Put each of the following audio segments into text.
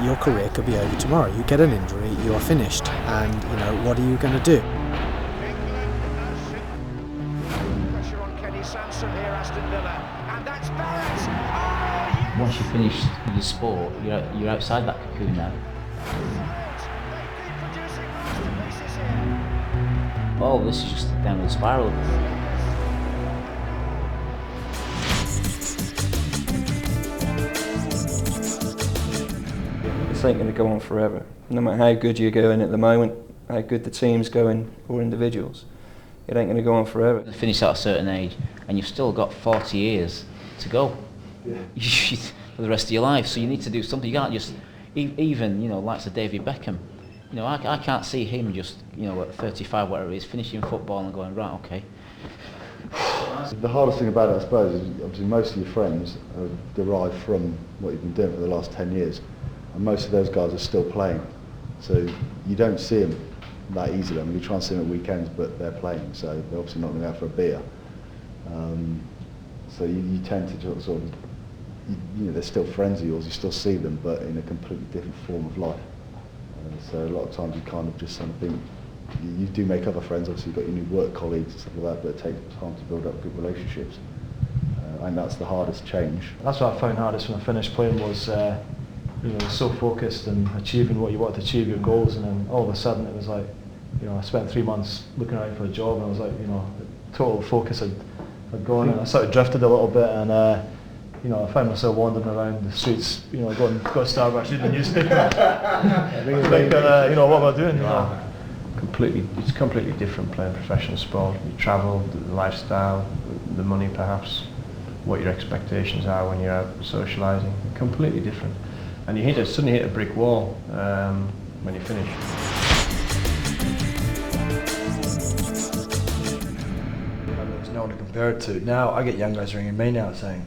Your career could be over tomorrow. You get an injury, you are finished, and what are you going to do? Once you finish your sport, you're outside that cocoon now. Oh, this is just a downward spiral. This ain't going to go on forever. No matter how good you're going at the moment, how good the team's going, or individuals, it ain't going to go on forever. You finish at a certain age, and you've still got 40 years to go. Yeah. For the rest of your life, so you need to do something. You can't just, even likes of David Beckham. I can't see him just at 35, whatever it is, finishing football and going, right, okay. The hardest thing about it, I suppose, is obviously most of your friends are derived from what you've been doing for the last 10 years, and most of those guys are still playing. So you don't see them that easily. I mean, you try and see them at weekends, but they're playing, so they're obviously not going to go out for a beer. So you tend to sort of, they're still friends of yours, you still see them, but in a completely different form of life. So a lot of times you kind of just think, you do make other friends, obviously you've got your new work colleagues and stuff like that, but it takes time to build up good relationships. And that's the hardest change. That's what I found hardest when I finished playing was, so focused and achieving what you want to achieve, your goals, and then all of a sudden it was like, I spent 3 months looking around for a job, and I was like, the total focus had gone, and I sort of drifted a little bit, and I found myself wandering around the streets, got Starbucks, reading the newspaper. What am I doing? It's completely different playing professional sport. You travel, the lifestyle, the money perhaps, what your expectations are when you're out socialising, completely different. And you suddenly hit a brick wall when you finish. There's no one to compare it to. Now I get young guys ringing me now saying,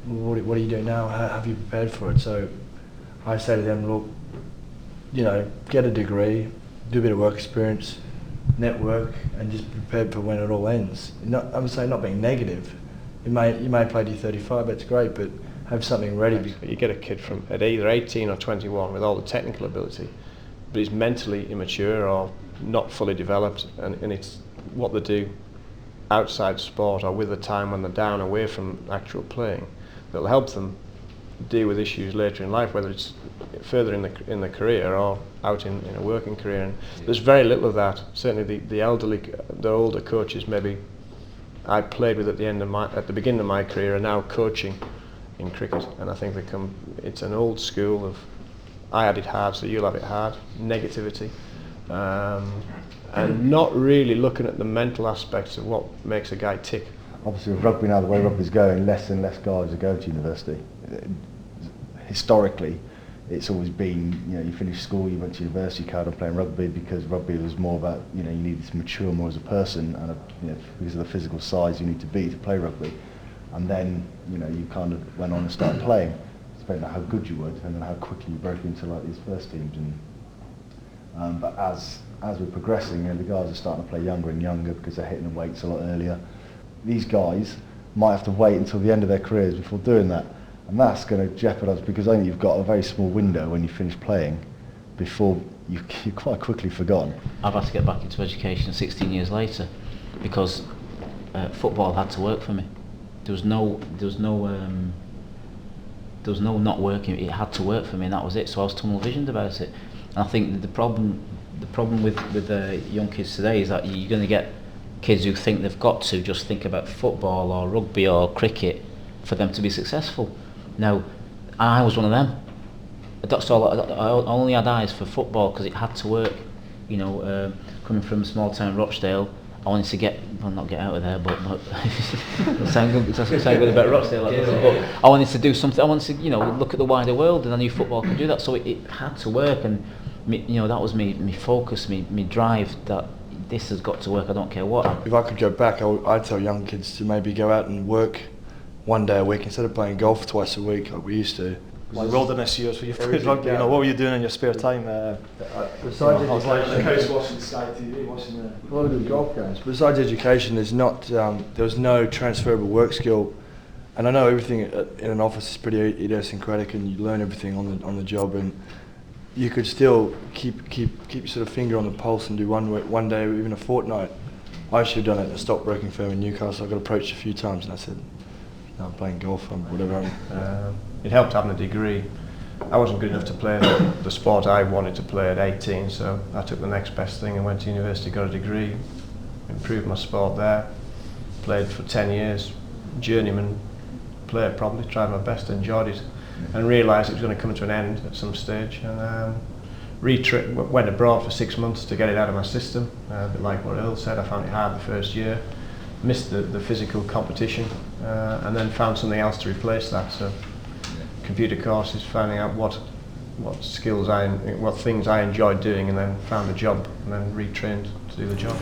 what are you doing now? How have you prepared for it? So I say to them, look, get a degree, do a bit of work experience, network, and just prepare for when it all ends. I'm saying not being negative. You may play to your 35, that's great, but have something ready. You get a kid at either 18 or 21 with all the technical ability, but he's mentally immature or not fully developed, and it's what they do outside sport or with the time when they're down away from actual playing that'll help them deal with issues later in life, whether it's further in the career or out in a working career. And there's very little of that. Certainly the older coaches maybe I played with at the beginning of my career are now coaching in cricket, and I think it's an old school of I had it hard so you'll have it hard, negativity, and not really looking at the mental aspects of what makes a guy tick. Obviously with rugby now, the way rugby's going, less and less guys are going to university. Historically, it's always been, you finished school, you went to university, you carried on playing rugby because rugby was more about, you needed to mature more as a person, and because of the physical size you need to be to play rugby. And then, you kind of went on and started playing. Depending on how good you would, and then how quickly you broke into like these first teams. And but as we're progressing, the guys are starting to play younger and younger because they're hitting the weights a lot earlier. These guys might have to wait until the end of their careers before doing that, and that's going to jeopardise, because only you've got a very small window when you finish playing before you're quite quickly forgotten. I've had to get back into education 16 years later because football had to work for me. There was no not working. It had to work for me, and that was it. So I was tunnel visioned about it. And I think the problem with young kids today is that you're going to get kids who think they've got to just think about football or rugby or cricket for them to be successful. Now, I was one of them. That's all. I only had eyes for football because it had to work. Coming from small town Rochdale, I wanted to not get out of there, but it sounds good about Rochdale. But I wanted to do something. I wanted to, look at the wider world, and I knew football could do that. So it had to work, and that was me focus, me drive. That this has got to work. I don't care what. If I could go back, I'd tell young kids to maybe go out and work one day a week instead of playing golf twice a week like we used to. Like wilderness years where you played rugby, what were you doing in your spare time? Besides education, watching Sky TV, watching the golf games. Besides education, there was no transferable work skill And I know everything in an office is pretty idiosyncratic, and you learn everything on the job, and you could still keep your sort of finger on the pulse and do one day or even a fortnight. I should have done it at a stockbroking firm in Newcastle. I got approached a few times, and I said, "No, I'm playing golf, or whatever." It helped having a degree. I wasn't good enough to play the sport I wanted to play at 18, so I took the next best thing and went to university, got a degree, improved my sport there, played for 10 years, journeyman player probably, tried my best, enjoyed it, and realised it was going to come to an end at some stage, and went abroad for 6 months to get it out of my system. A bit like what Earl said, I found it hard the first year, missed the physical competition, and then found something else to replace that. So computer courses, finding out what things I enjoyed doing, and then found a job, and then retrained to do the job.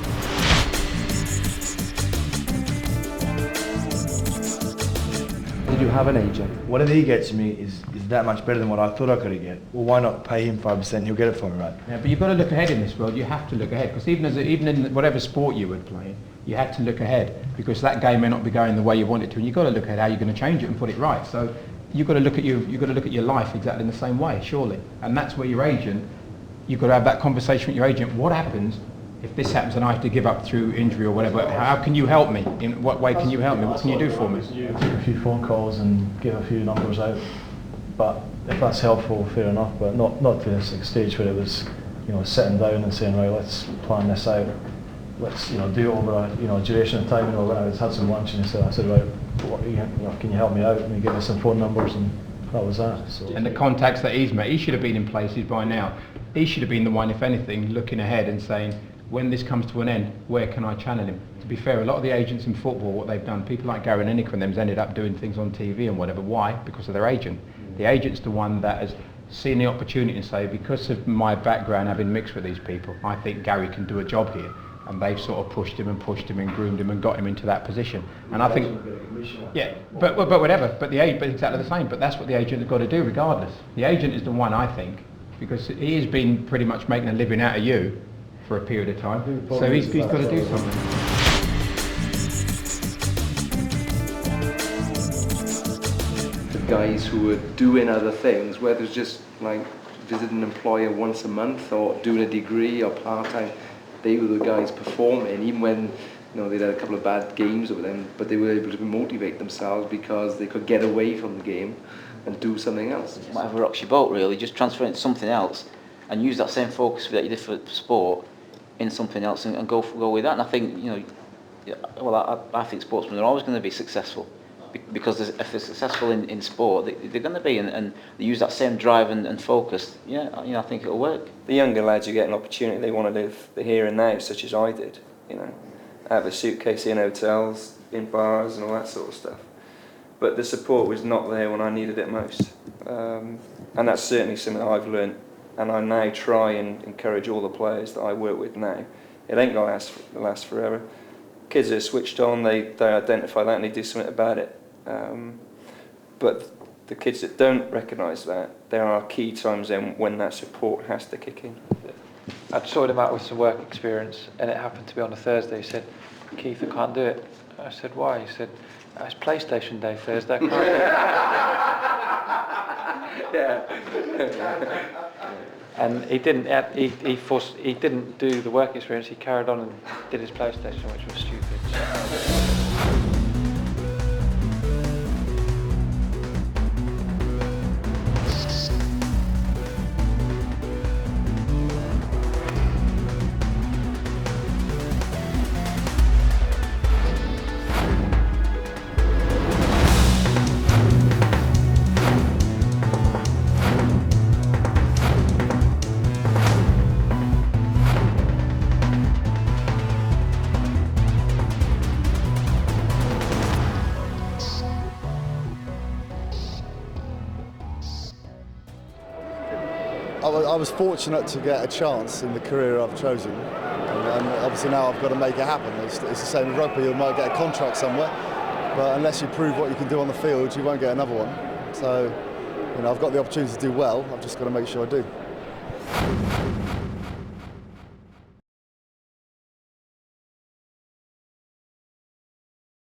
Did you have an agent? Whatever he gets me is that much better than what I thought I could get. Well, why not pay him 5%? He'll get it for me, right? Yeah, but you've got to look ahead in this world. You have to look ahead, because even in whatever sport you would play, you had to look ahead, because that game may not be going the way you want it to, and you've got to look at how you're going to change it and put it right. So you've got to look at your life exactly in the same way, surely. And that's where your agent, you've got to have that conversation with your agent. What happens if this happens and I have to give up through injury or whatever? How can you help me? In what way can you help me? What can you do for me? You took a few phone calls and give a few numbers out, but if that's helpful, fair enough. But not to this stage where it was, sitting down and saying, right, let's plan this out. Let's do it over a duration of time. When I had some lunch, and I said, right, can you help me out? And he gave us some phone numbers, and that was that. So. And the contacts that he's made, he should have been in places by now. He should have been the one, if anything, looking ahead and saying, when this comes to an end, where can I channel him? To be fair, a lot of the agents in football, what they've done, people like Gary Lineker and them's ended up doing things on TV and whatever. Why? Because of their agent. The agent's the one that has seen the opportunity and say, because of my background having mixed with these people, I think Gary can do a job here. And they've sort of pushed him and groomed him and got him into that position. And I think, yeah, but whatever. But exactly the same. But that's what the agent has got to do, regardless. The agent is the one, I think, because he has been pretty much making a living out of you for a period of time. So he's got to do something. The guys who are doing other things, whether it's just like visiting an employer once a month or doing a degree or part-time, they were the guys performing, even when they'd had a couple of bad games with them, but they were able to motivate themselves because they could get away from the game and do something else. Whatever rocks your boat, really, just transfer it to something else and use that same focus that you did for sport in something else and go with that. And I think, I think sportsmen are always going to be successful, because if they're successful in sport, they're going to be, and they use that same drive and focus. I think it'll work. The younger lads who get an opportunity, they want to live the here and now, such as I did. Have a suitcase in hotels, in bars, and all that sort of stuff. But the support was not there when I needed it most, and that's certainly something I've learned. And I now try and encourage all the players that I work with now. It ain't going to last forever. Kids that are switched on, they identify that and they do something about it. But the kids that don't recognise that, there are key times then when that support has to kick in. I'd sorted him out with some work experience, and it happened to be on a Thursday. He said, "Keith, I can't do it." I said, "Why?" He said, "It's PlayStation Day Thursday, I can't do it." Yeah. And he didn't. He didn't do the work experience. He carried on and did his PlayStation, which was stupid. I was fortunate to get a chance in the career I've chosen, and obviously now I've got to make it happen. It's the same with rugby. You might get a contract somewhere, but unless you prove what you can do on the field, you won't get another one. So, I've got the opportunity to do well. I've just got to make sure I do.